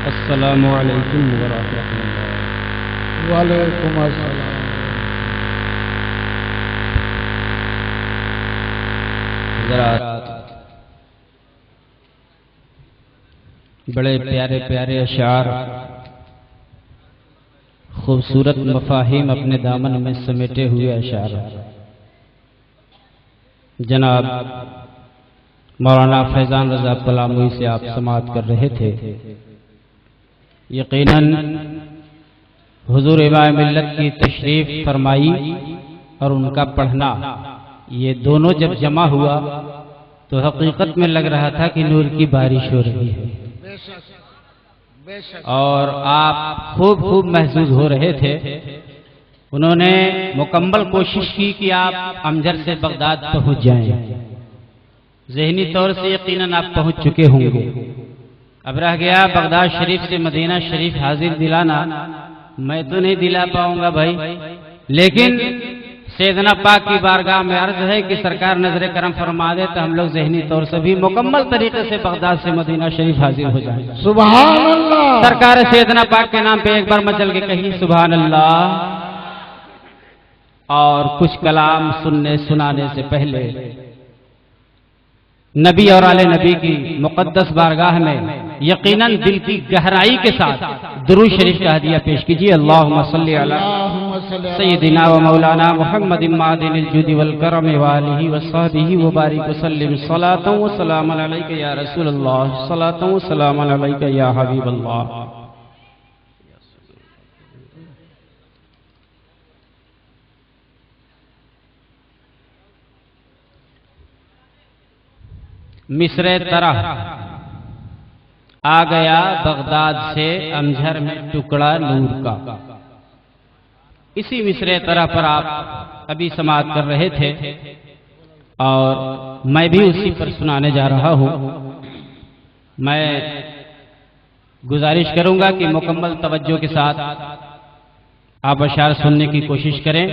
السلام علیکم ورحمۃ اللہ۔ وعلیکم السلام۔ حضرات، بڑے پیارے پیارے اشعار، خوبصورت مفاہیم اپنے دامن میں سمیٹے ہوئے اشعار جناب مولانا فیضان رضا پلاموئی سے آپ سماعت کر رہے تھے۔ یقیناً حضور امام ملت کی تشریف فرمائی اور ان کا پڑھنا، یہ دونوں جب جمع ہوا تو حقیقت میں لگ رہا تھا کہ نور کی بارش ہو رہی ہے، اور آپ خوب محظوظ ہو رہے تھے۔ انہوں نے مکمل کوشش کی کہ آپ امجر سے بغداد پہنچ جائیں۔ ذہنی طور سے یقیناً آپ پہنچ چکے ہوں گے، اب رہ گیا بغداد شریف سے مدینہ شریف حاضر دلانا۔ میں تو نہیں دلا پاؤں گا بھائی، لیکن سیدنا پاک کی بارگاہ میں عرض ہے کہ سرکار نظر کرم فرما دے تو ہم لوگ ذہنی طور سے بھی مکمل طریقے سے بغداد سے مدینہ شریف حاضر ہو جائیں۔ سبحان اللہ۔ سرکار سیدنا پاک کے نام پہ ایک بار مچل کے کہیں سبحان اللہ۔ اور کچھ کلام سننے سنانے سے پہلے نبی اور آل نبی کی مقدس بارگاہ میں یقیناً دل کی گہرائی کے ساتھ درود شریف کا ہدیہ پیش کیجیے۔ اللہم صلی علی سیدنا و مولانا محمد معدن الجود والکرم وآلہ وصحبہ وبارک وسلم۔ صلاۃ و سلام علیک یا رسول اللہ، صلاۃ و سلام علیک یا حبیب اللہ۔ مصر طرح آ گیا بغداد سے امجھر میں ٹکڑا نور کا۔ اسی مصر طرح پر آپ ابھی سماعت کر رہے تھے اور میں بھی اسی پر سنانے جا رہا ہوں۔ میں گزارش کروں گا کہ مکمل توجہ کے ساتھ آپ اشعار سننے کی کوشش کریں۔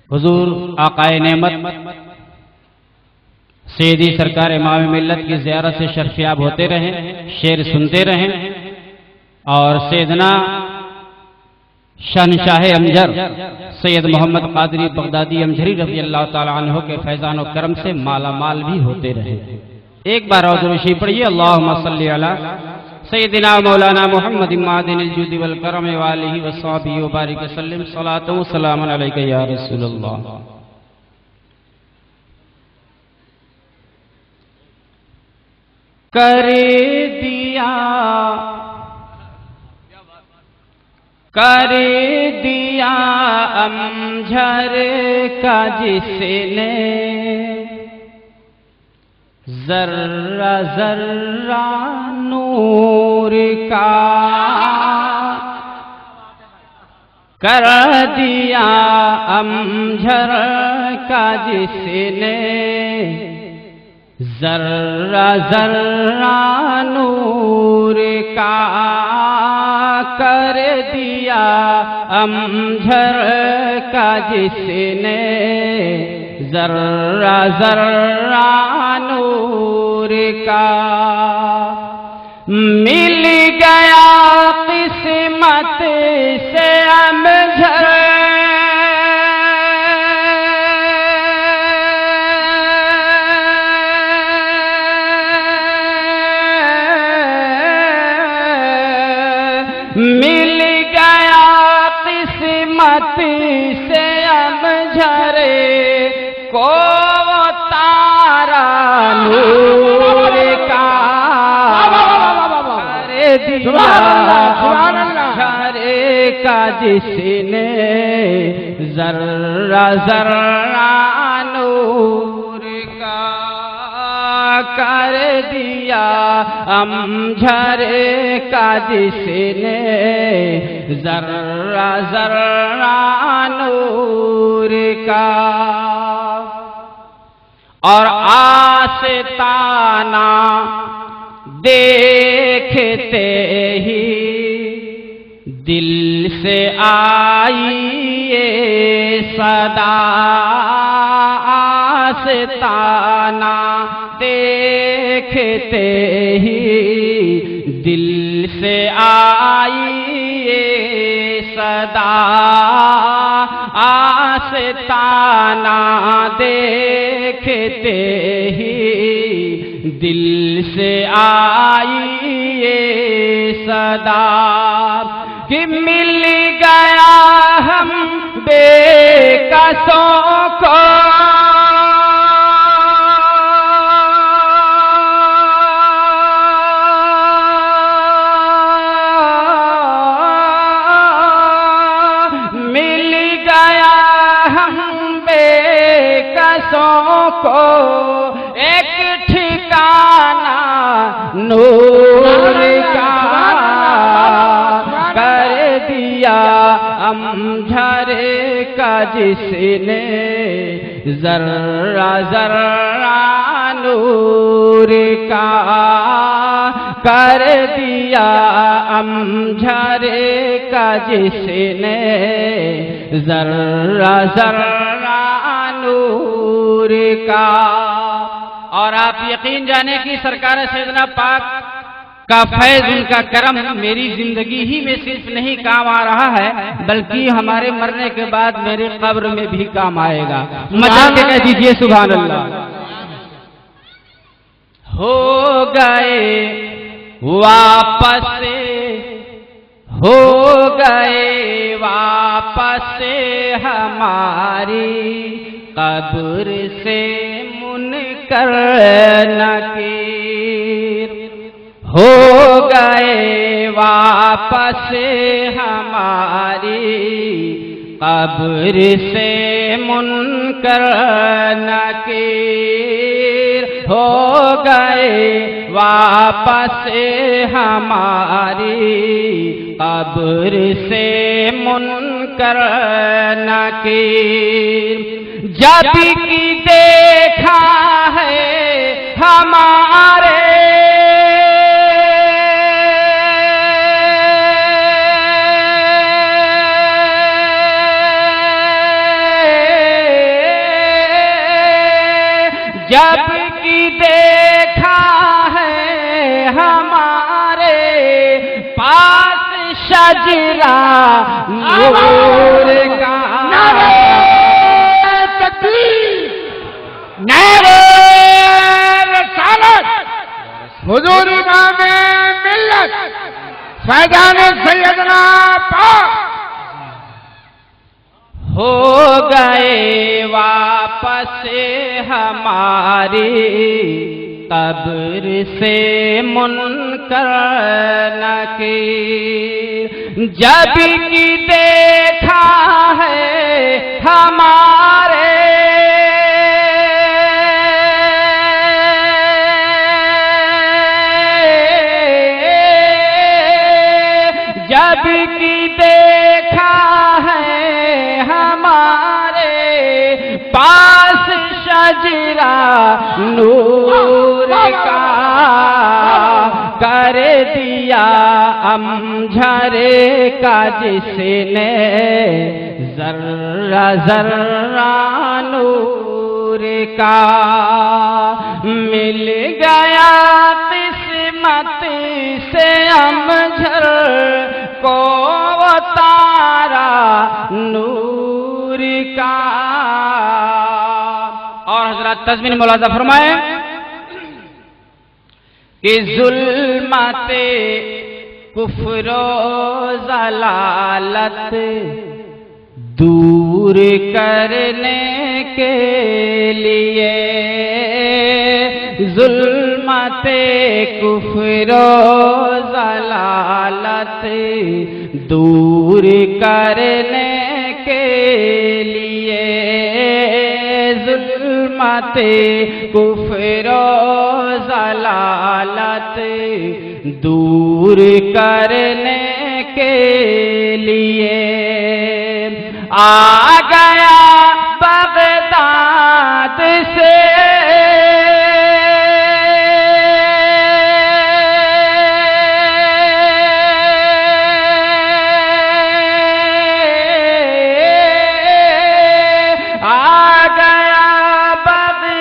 حضور آقائے نعمت سیدی سرکار امام ملت کی زیارت سے شرفیاب ہوتے رہیں، شعر سنتے رہیں، اور سیدنا شہنشاہ امجر سید محمد قادری بغدادی امجری رضی اللہ تعالیٰ عنہ کے فیضان و کرم سے مالا مال بھی ہوتے رہیں۔ ایک بار اور درود شریف پڑھیے۔ اللہم صلی علی سیدنا مولانا محمد معدن الجود والکرم وآلہ وصحبہ وبارک وسلم۔ صلاۃ و سلام علیک یا رسول اللہ۔ کر دیا امجھر کا جس نے ذرہ ذرہ نور کا، کر دیا امجھر کا جس نے ذرہ ذرہ نور کا، کر دیا امجھر کا جس نے ذرہ ذرہ نور کا، مل گیا قسمت سے امجھر مل گیا قسمت سے امجھر کو تارا نور کا، کر دیا امجھر کا جس نے ذرہ ذرہ نور کا، کر دیا امجھر کا جس نے ذرہ ذرہ نور کا، اور آستانہ دیکھتے ہی دل سے آئی یہ صدا، آستانہ دیکھتے ہی دل سے آئی یہ صدا، آستانہ دیکھتے ہی دل سے آئی یہ صدا کہ مل گیا ہم بے کسوں کو کو ایک ٹھکانہ نور کا کر دیا امجھر کا، جس نے ذرہ ذرہ نور کا کر دیا امجھر کا، جس نے ذرہ ذرہ نور کا۔ اور آپ یقین جانے کی سرکار سیدنا پاک کا فیض، ان کا کرم میری زندگی ہی میں صرف نہیں کام آ رہا ہے بلکہ ہمارے مرنے کے بعد میرے قبر میں بھی کام آئے گا۔ مچا کے کہہ دیجئے سبحان اللہ۔ ہو گئے واپس، ہو گئے واپس ہماری قبر سے منکر نکیر، ہو گئے واپس ہماری قبر سے منکر نکیر، ہو گئے واپس ہماری قبر سے منکر نکیر، جب کی دیکھا ہے ہمارے جب کی دیکھا ہے ہمارے پاس شجرہ نور کا، نعرہ رسالت، حضور امام ملت فیضان سیدنا پاک، ہو گئے واپس ہماری قبر سے منکر نکیر، جب کی دیکھا ہے ہمارے جب کی دیکھا ہے ہمارے پاس شجرہ نور کا کر دیا امجھر کا، جس نے ذرہ ذرہ نور کا مل گیا قسمت سے امجھر کو وہ تارا نور کا۔ اور حضرات تضمین ملاحظہ فرمائیں کہ ظلمات کفر و ضلالت دور کرنے کے لیے، ظلمات کفر و ضلالت دور کرنے کے لیے، ظلمات کفر و ضلالت دور کرنے کے لیے آ گیا بغداد سے آ گیا بغداد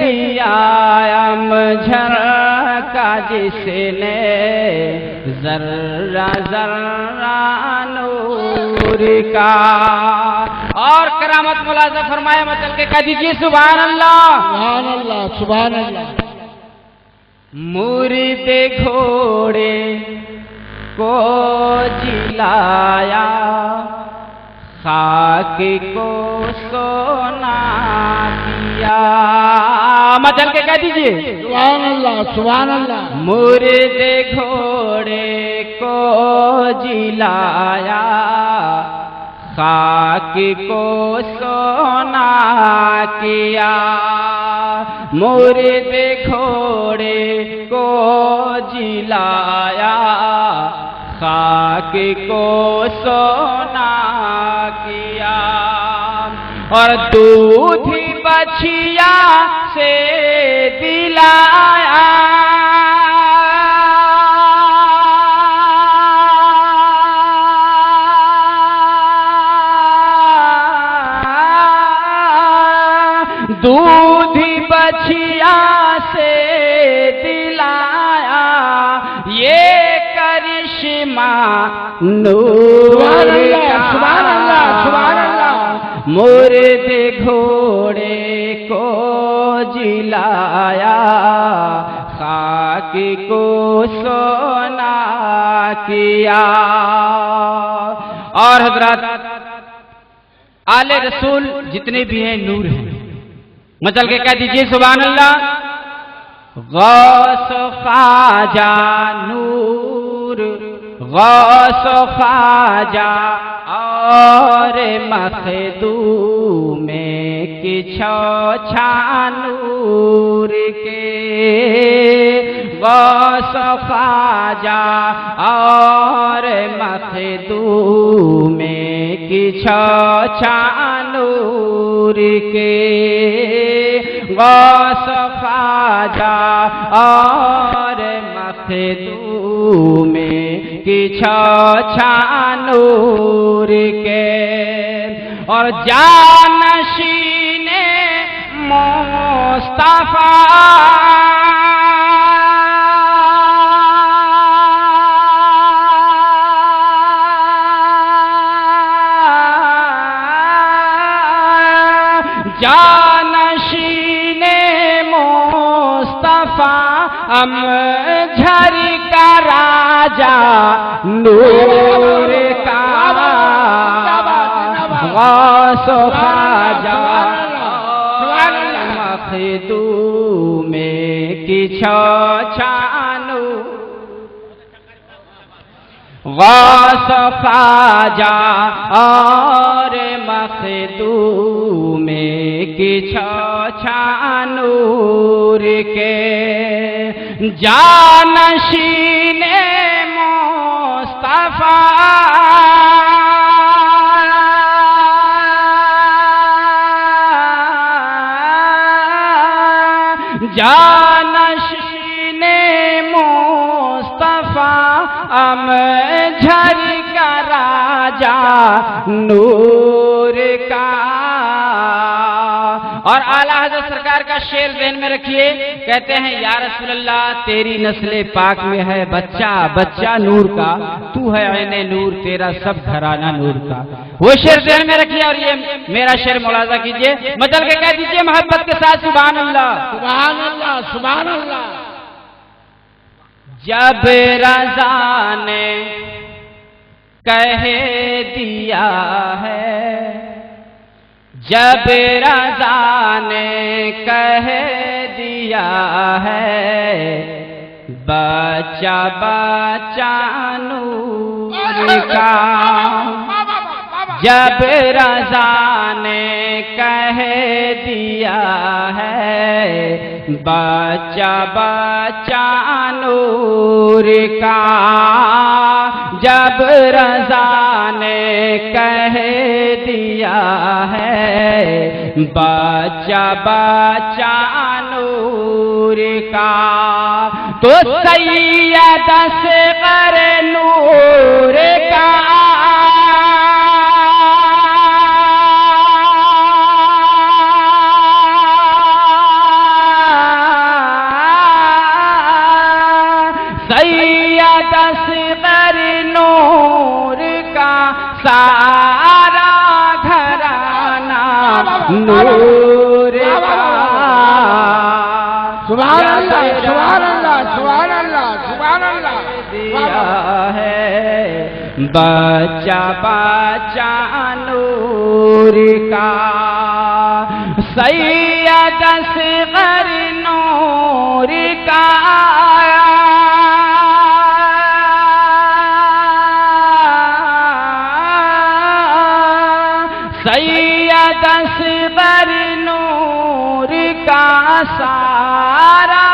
دیا امجھر کا جس نے ذرہ ذرہ نور کا. اور کرامت ملاحظہ فرمائے مچل کے کہہ دیجیے سبحان اللہ سبحان اللہ سبحان اللہ. مرد گھوڑے کو جلایا خاک کو سونا کیا. مچل کے کہہ دیجیے سبحان اللہ سبحان اللہ. مرد گھوڑے کو جلایا خاک کو سونا کیا. مرد گھوڑے کو جلایا خاک کو سونا کیا. اور دودھ بچھیا سے دلایا دودھ بچھیا سے دلایا یہ کرشمہ نور کا. سبحان اللہ سبحان اللہ. مرد گھوڑے کو جلایا خاک کو سونا کیا. اور حضرات آل رسول جتنے بھی ہیں نور ہیں. مچل کے کہہ دیجیے سبحان اللہ. غوث خواجہ نور غوث خواجہ اور مخدوم کچھو چھانور کے. غوث خواجہ اور مخدوم کچھو چھانور کے. غوث خواجہ اور مخدوم کچھو چھانور کے. اور جانشین مصطفیٰ جانشین مصطفیٰ امجھر کا راجہ نور کا. غوث خواجہ مخدوم کچھو چھانور. غوث خواجہ اور مخدوم کچھو چھانور کے. جانشین مصطفیٰ جانشین مصطفیٰ امجھر کا راجہ نور کا. اور اعلیٰ حضرت سرکار کا شعر ذہن میں رکھیے. کہتے ہیں یا رسول اللہ تیری نسل پاک میں ہے بچہ بچہ نور کا. تو ہے عین نور تیرا سب گھرانہ نور کا. وہ شعر ذہن میں رکھیے اور یہ میرا شعر ملاحظہ کیجئے. مچل کے کہہ دیجئے محبت کے ساتھ سبحان اللہ سبحان اللہ سبحان اللہ. جب رضا نے کہہ دیا ہے جب رضا نے کہہ دیا ہے بچہ بچہ نور کا. جب رضا نے کہہ دیا ہے بچہ بچہ نور کا. جب رضا نے کہہ دیا ہے بچہ بچہ نور کا. تو سید اصغر نور کا سید اصغر نور کا سارا گھرانہ نور کا سبحان اللہ سبحان اللہ سبحان اللہ سبحان اللہ دیا ہے بچہ بچہ نور کا سید اصغر نور کا سید اصغر نور کا سارا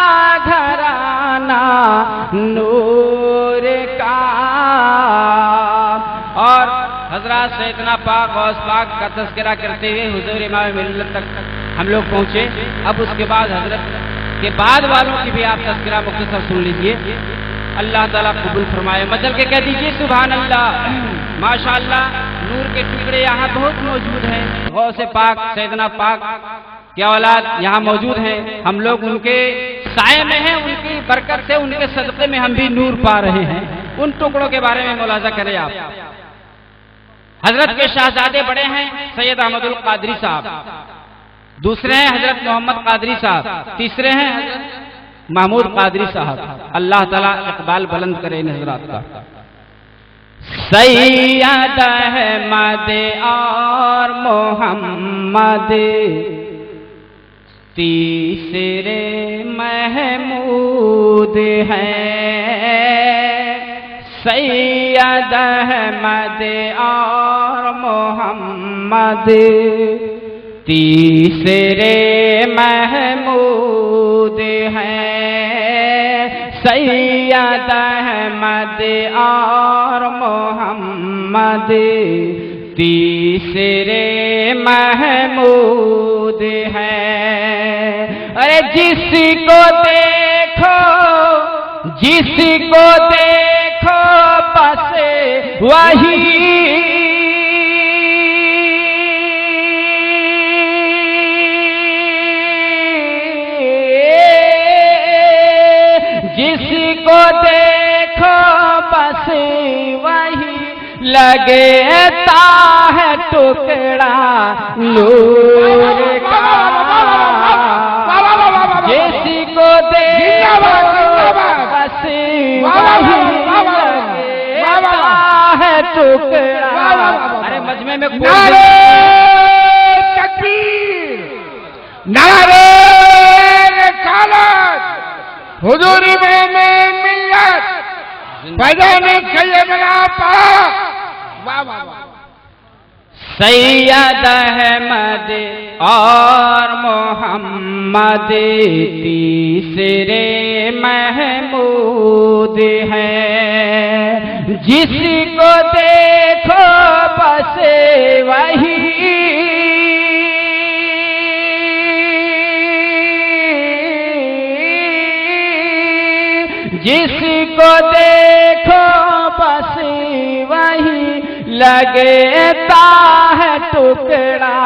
گھرانہ نور کا. اور حضرات سیدنا پاک غوث پاک کا تذکرہ کرتے ہوئے حضور امام ملت تک ہم لوگ پہنچے. اب اس کے بعد حضرت کے بعد والوں کی بھی آپ تذکرہ مختصر سن لیجئے. اللہ تعالیٰ قبول فرمائے. مچل کے کہہ دیجئے سبحان اللہ. ماشاءاللہ نور کے ٹکڑے یہاں بہت موجود ہیں. غوث پاک سیدنا پاک کی اولاد یہاں موجود ہیں. ہم لوگ ان کے سائے میں ہیں, ان کی برکت سے, ان کے صدقے میں ہم بھی نور پا رہے ہیں. ان ٹکڑوں کے بارے میں ملاحظہ کریں آپ. حضرت کے شہزادے بڑے ہیں سید احمد القادری صاحب, دوسرے ہیں حضرت محمد قادری صاحب, تیسرے ہیں حضرت محمود قادری صاحب. اللہ تعالیٰ اقبال بلند کرے ان حضرات کا. سید احمد اور محمد تیسرے محمود ہیں. سید احمد اور محمد تیسرے محمود ہیں. سید احمد اور محمد تیسرے محمود ہیں. ارے جس کو دیکھو بس وہی جس کو دیکھو بس وہی لگتا ہے ٹکڑا نور کا. جس کو دیکھو بس وہی لگتا ہے ٹکڑا. ارے مجمع میں نعرہ تکبیر نعرہ رسالت حضور امام ملت فیضان سیدنا پاک. واہ واہ واہ. سید احمد اور محمد تیسرے محمود ہیں. جس کو دیکھو بس وہی جس کو دیکھو بس وہی لگتا ہے ٹکڑا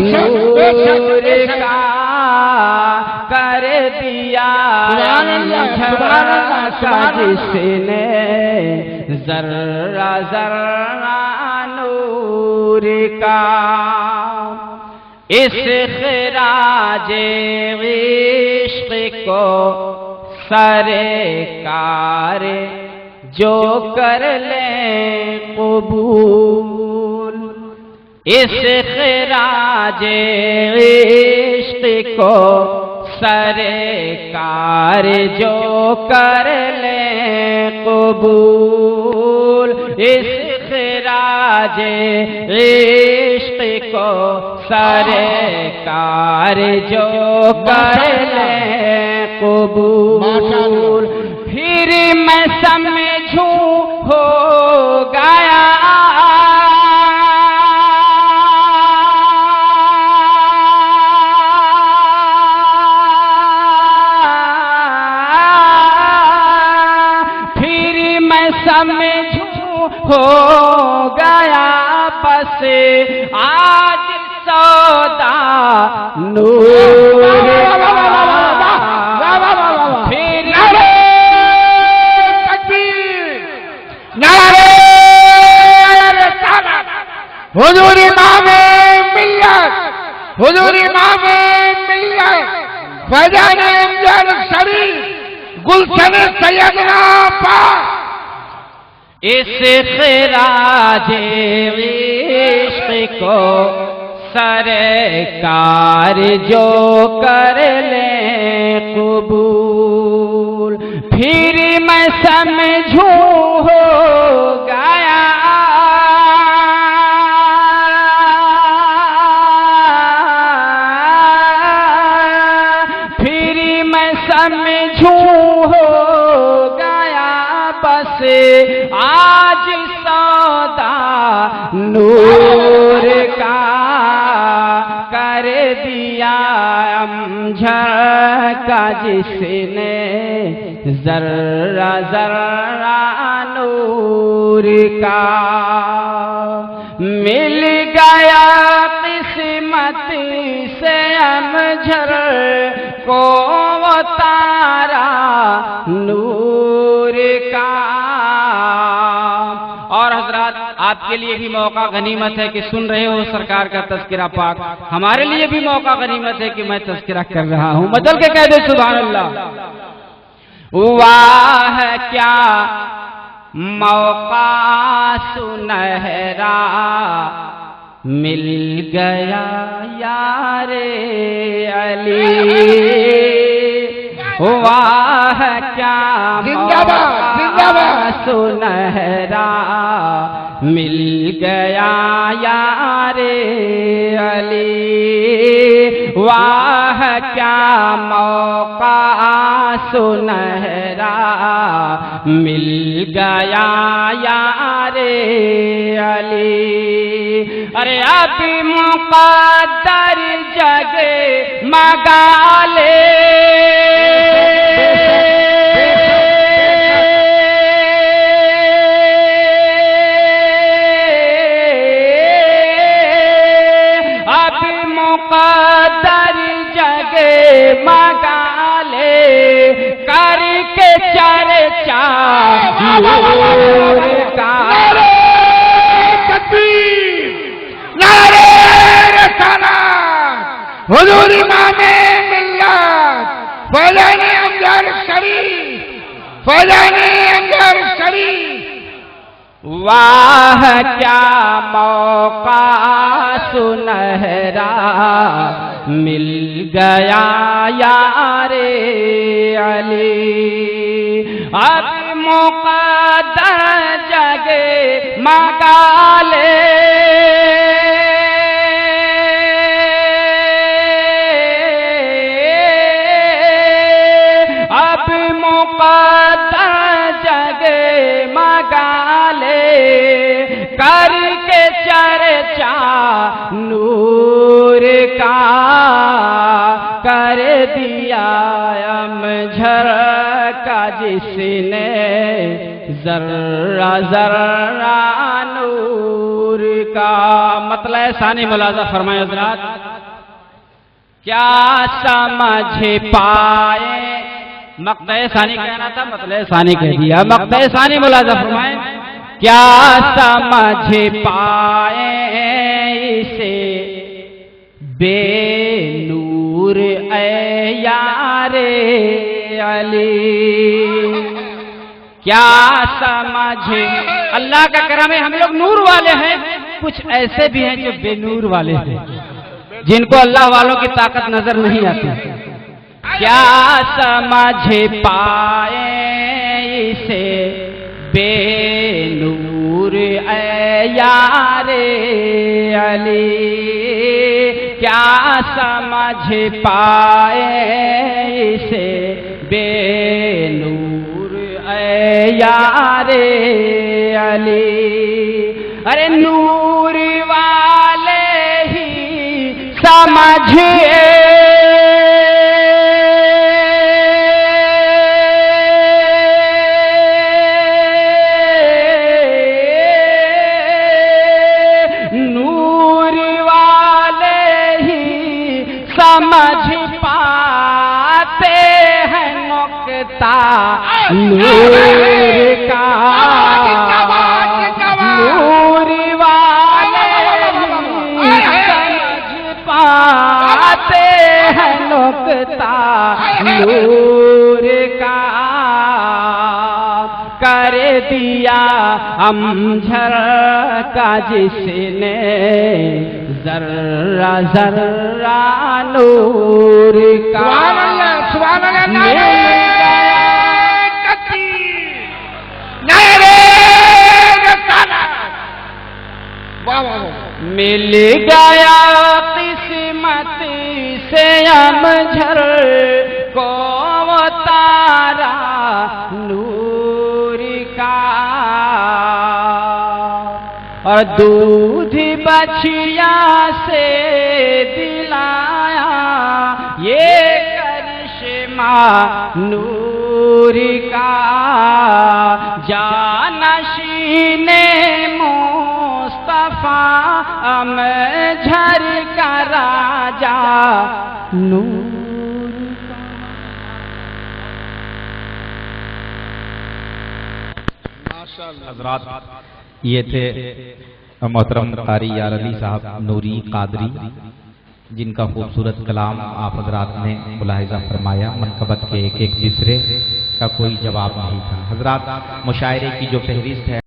نور کا. کر دیا جس نے ذرہ ذرہ نور کا. اس خراج عشق کو سرکار جو کر لیں قبول. اس خراج عشق کو سرکار جو کر لیں قبول. اس خراج عشق کو سرکار جو کر لیں قبول. پھر میں سمجھوں ہو گیا سمجھوں ہو گیا بس آج سودا نور کا. پھر حضور امام ملت فیضان امجد شریف گلشن سیدنا پاک اس خراج عشق کو سرکار جو کر لیں قبول پھر میں سمجھوں ہو گیا پھر میں سمجھوں ہو گیا بس آج سودا نور کا کر دیا امجھر کا جس نے ذرہ ذرہ نور کا مل گیا قسمت سے امجھر کو وہ تارا نور کا۔ اور حضرات آپ کے لیے بھی موقع غنیمت ہے کہ سن رہے ہو سرکار کا تذکرہ پاک، ہمارے لیے بھی موقع غنیمت ہے کہ میں تذکرہ کر رہا ہوں، بدل کے کہہ دے سبحان اللہ۔ واہ کیا موقع سنہرا مل گیا یار علی، واہ کیا موقع سنہرا مل گیا یار علی، واہ کیا موقع سنہرا مل گیا یار علی۔ ارے اب مقدر جگہ مگالے مقدر جگہ مگالے کر کے چرچا نور کا۔ نعرہ تکبیر، نعرہ رسالت، حضور امام ملت فیضان امجد شریف، فیضان امجد شریف۔ واہ کیا موقع سنہرا مل گیا یار علی، اب مقدر جگہ مگالے اب مقدر جگہ مگالے کر کے چرچا نور کا کر دیا امجھر کا جس نے ذرہ ذرہ نور کا۔ مطلع ثانی ملاحظہ فرمائے حضرات، کیا سمجھ پائے، مقطع ثانی کہنا تھا مطلع ثانی کہہ دیا، مقطع ثانی ملاحظہ فرمائے، کیا سمجھ پائے اسے بے نور اے یار علی، کیا سمجھ، اللہ کا کرم ہے ہم لوگ نور والے ہیں، کچھ ایسے بھی ہیں جو بے نور والے ہیں جن کو اللہ والوں کی طاقت نظر نہیں آتی۔ کیا سمجھ پائے اسے بے نور اے یار علی، کیا سمجھ پائے اسے بے نور اے یار علی۔ ارے نور والے ہی سمجھے سمجھ پاتے ہیں نقطہ نور کا، نور والے سمجھ پاتے نقطہ نور کا کر دیا امجھر کا جس نے ذرہ ذرہ نور کا سبحان اللہ مل گیا قسمت سے امجھر کو وہ تارا نور کا اور دودھ بچھیا سے دلایا یہ کرشمہ نور کا جانشین مصطفیٰ امجھر کا راجا نور حضرات یہ تھے محترم قاری یار علی صاحب نوری قادری، جن کا خوبصورت کلام آپ حضرات نے ملاحظہ فرمایا۔ منقبت کے ایک ایک جسرے کا کوئی جواب نہیں تھا۔ حضرات مشاعرے کی جو فہرست ہے